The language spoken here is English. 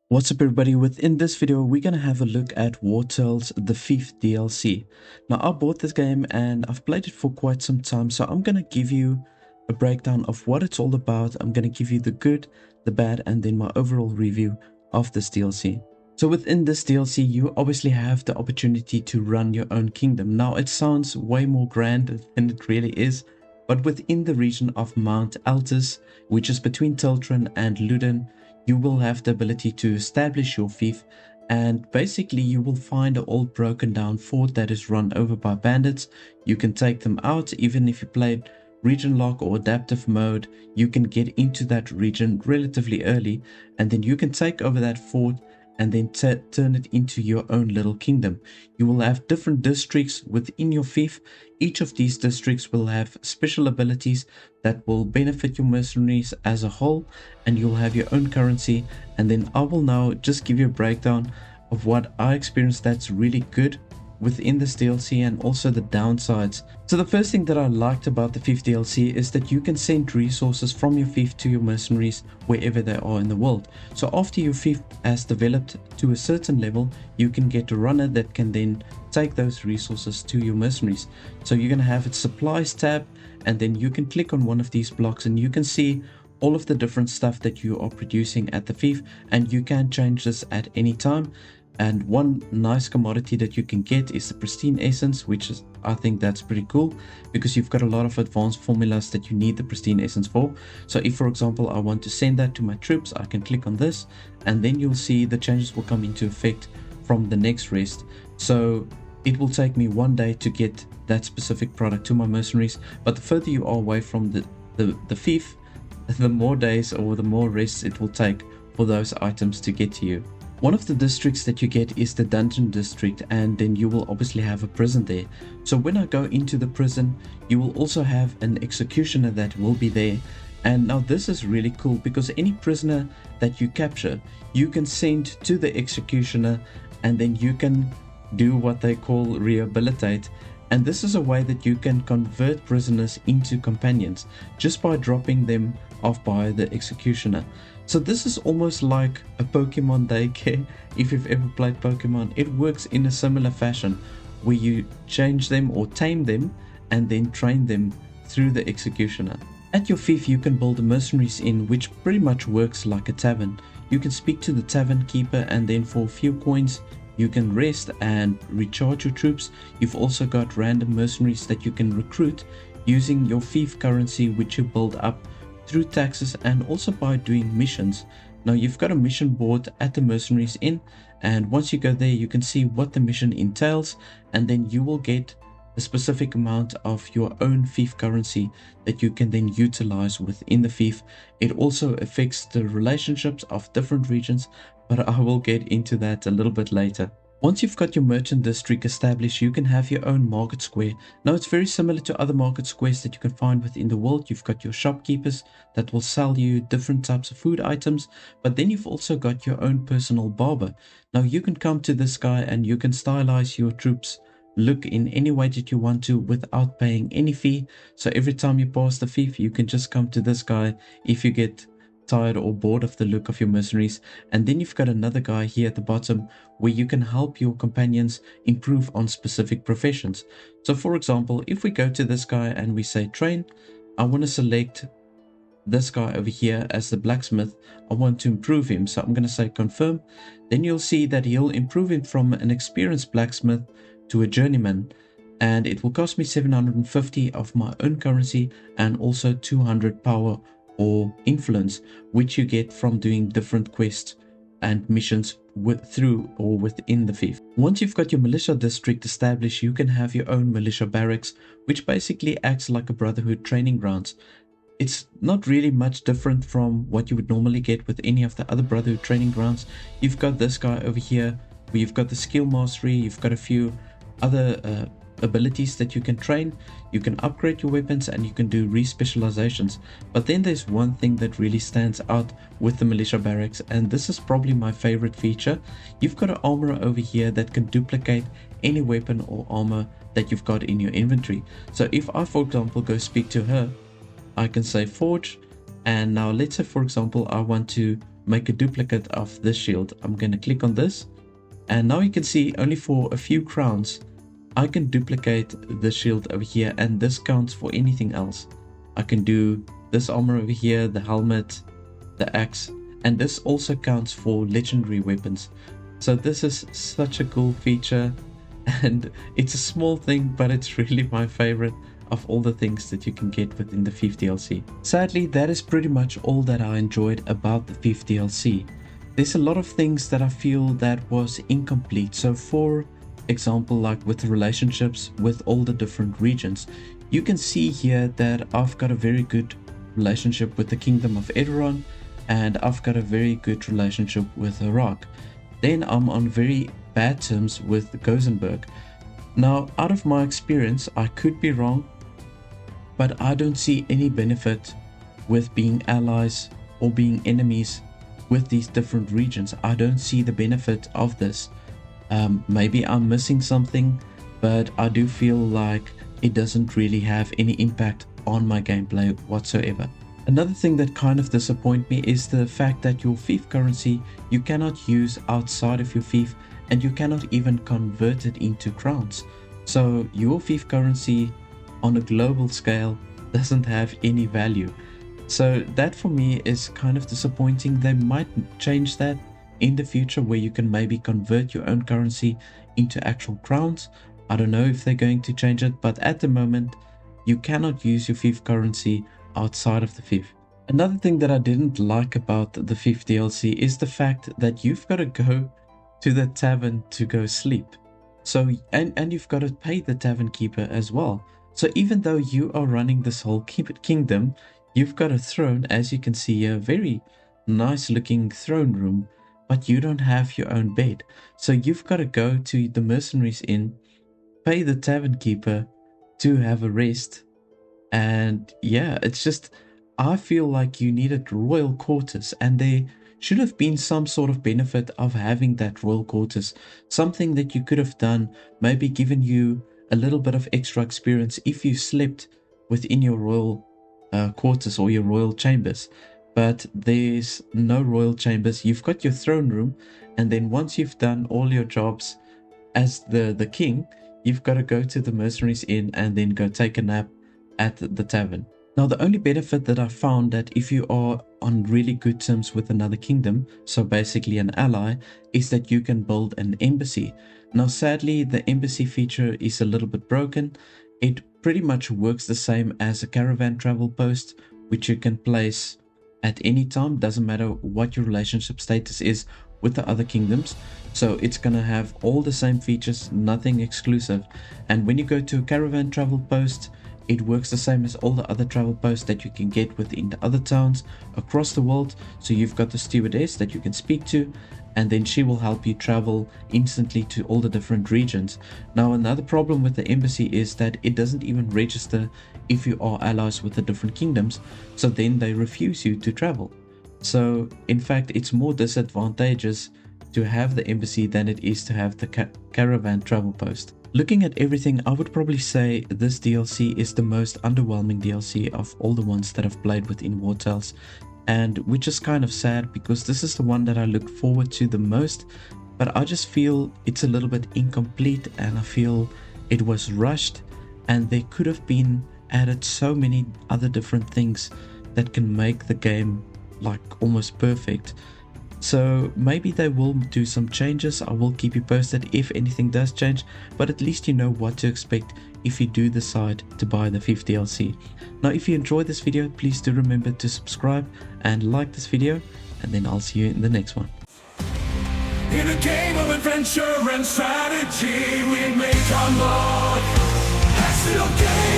What's up everybody, within this video we're going to have a look at Wartales the Fief DLC. Now I bought this game and I've played it for quite some time, so I'm going to give you a breakdown of what it's all about. I'm going to give you the good, the bad, and then my overall review of this DLC. So within this DLC you obviously have the opportunity to run your own kingdom. Now it sounds way more grand than it really is, but within the region of Mount Altus, which is between Tiltron and Luden, you will have the ability to establish your fief, and basically you will find an old broken down fort that is run over by bandits. You can take them out. Even if you played region lock or adaptive mode, you can get into that region relatively early, and then you can take over that fort and then turn it into your own little kingdom. You will have different districts within your fief. Each of these districts will have special abilities that will benefit your mercenaries as a whole, and you'll have your own currency. And then I will now just give you a breakdown of what I experienced that's really good within this DLC and also the downsides. So the first thing that I liked about the Fief DLC is that you can send resources from your fief to your mercenaries wherever they are in the world. So after your fief has developed to a certain level, you can get a runner that can then take those resources to your mercenaries. So you're going to have its supplies tab, and then you can click on one of these blocks and you can see all of the different stuff that you are producing at the fief, and you can change this at any time. And one nice commodity that you can get is the pristine essence, which is, I think that's pretty cool, because you've got a lot of advanced formulas that you need the pristine essence for. So if, for example, I want to send that to my troops, I can click on this, and then you'll see the changes will come into effect from the next rest. So it will take me 1 day to get that specific product to my mercenaries, but the further you are away from the fief, the more days or the more rests it will take for those items to get to you. One of the districts that you get is the dungeon district, and then you will obviously have a prison there. So when I go into the prison, you will also have an executioner that will be there. And now this is really cool, because any prisoner that you capture, you can send to the executioner, and then you can do what they call rehabilitate. And this is a way that you can convert prisoners into companions just by dropping them off by the executioner. So this is almost like a Pokemon daycare. If you've ever played Pokemon, it works in a similar fashion, where you change them or tame them and then train them through the executioner. At your fief you can build a mercenaries inn, which pretty much works like a tavern. You can speak to the tavern keeper, and then for a few coins you can rest and recharge your troops. You've also got random mercenaries that you can recruit using your fief currency, which you build up through taxes and also by doing missions. Now you've got a mission board at the mercenaries inn, and once you go there you can see what the mission entails, and then you will get a specific amount of your own fief currency that you can then utilize within the fief. It also affects the relationships of different regions, but I will get into that a little bit later. Once you've got your merchant district established, you can have your own market square. Now it's very similar to other market squares that you can find within the world. You've got your shopkeepers that will sell you different types of food items, but then you've also got your own personal barber. Now you can come to this guy and you can stylize your troops look in any way that you want to without paying any fee. So every time you pass the fief, you can just come to this guy if you get tired or bored of the look of your mercenaries. And then you've got another guy here at the bottom where you can help your companions improve on specific professions. So for example, if we go to this guy and we say train, I want to select this guy over here as the blacksmith. I want to improve him, so I'm going to say confirm. Then you'll see that he'll improve him from an experienced blacksmith to a journeyman, and it will cost me 750 of my own currency and also 200 power or influence, which you get from doing different quests and missions through or within the fief. Once you've got your militia district established, you can have your own militia barracks, which basically acts like a brotherhood training grounds. It's not really much different from what you would normally get with any of the other brotherhood training grounds. You've got this guy over here where you've got the skill mastery, you've got a few other abilities that you can train. You can upgrade your weapons and you can do re-specializations. But then there's one thing that really stands out with the militia barracks, and this is probably my favorite feature. You've got an armorer over here that can duplicate any weapon or armor that you've got in your inventory. So if I, for example, go speak to her, I can say forge, and now let's say for example I want to make a duplicate of this shield, I'm going to click on this, and now you can see only for a few crowns I can duplicate the shield over here, and this counts for anything else. I can do this armor over here, the helmet, the axe, and this also counts for legendary weapons. So this is such a cool feature, and it's a small thing, but it's really my favorite of all the things that you can get within the Fief DLC. Sadly, that is pretty much all that I enjoyed about the Fief DLC. There's a lot of things that I feel that was incomplete. So for example, like with the relationships with all the different regions, you can see here that I've got a very good relationship with the Kingdom of Edoron, and I've got a very good relationship with Iraq. Then I'm on very bad terms with Gozenberg. Now, out of my experience, I could be wrong, but I don't see any benefit with being allies or being enemies with these different regions. I don't see the benefit of this. Maybe I'm missing something, but I do feel like it doesn't really have any impact on my gameplay whatsoever. Another thing that kind of disappoints me is the fact that your Fief currency you cannot use outside of your Fief, and you cannot even convert it into crowns. So your Fief currency on a global scale doesn't have any value. So that for me is kind of disappointing. They might change that in the future, where you can maybe convert your own currency into actual crowns. I don't know if they're going to change it, but at the moment you cannot use your Fief currency outside of the Fief. Another thing that I didn't like about the Fief DLC is the fact that you've got to go to the tavern to go sleep. So and you've got to pay the tavern keeper as well. So even though you are running this whole kingdom, you've got a throne, as you can see here, very nice looking throne room, but you don't have your own bed. So you've got to go to the mercenaries inn, pay the tavern keeper to have a rest. And yeah, it's just, I feel like you needed royal quarters, and there should have been some sort of benefit of having that royal quarters. Something that you could have done, maybe given you a little bit of extra experience if you slept within your royal quarters or your royal chambers. But there's no royal chambers. You've got your throne room, and then once you've done all your jobs as the king, you've got to go to the mercenaries inn and then go take a nap at the tavern. Now, the only benefit that I found, that if you are on really good terms with another kingdom, so basically an ally, is that you can build an embassy. Now sadly, the embassy feature is a little bit broken. It pretty much works the same as a caravan travel post, which you can place at any time. Doesn't matter what your relationship status is with the other kingdoms. So it's gonna have all the same features, nothing exclusive. And when you go to a caravan travel post, it works the same as all the other travel posts that you can get within the other towns across the world. So you've got the stewardess that you can speak to, and then she will help you travel instantly to all the different regions. Now, another problem with the embassy is that it doesn't even register if you are allies with the different kingdoms, so then they refuse you to travel. So in fact, it's more disadvantageous to have the embassy than it is to have the caravan travel post. Looking at everything, I would probably say this DLC is the most underwhelming DLC of all the ones that I've played within Wartales, and which is kind of sad because this is the one that I look forward to the most, but I just feel it's a little bit incomplete, and I feel it was rushed, and there could have been added so many other different things that can make the game like almost perfect. So maybe they will do some changes. I will keep you posted if anything does change, but at least you know what to expect if you do decide to buy the Fief DLC. Now, if you enjoyed this video, please do remember to subscribe and like this video, and then I'll see you in the next one. In a game of adventure and strategy, we make our mark. That's the game.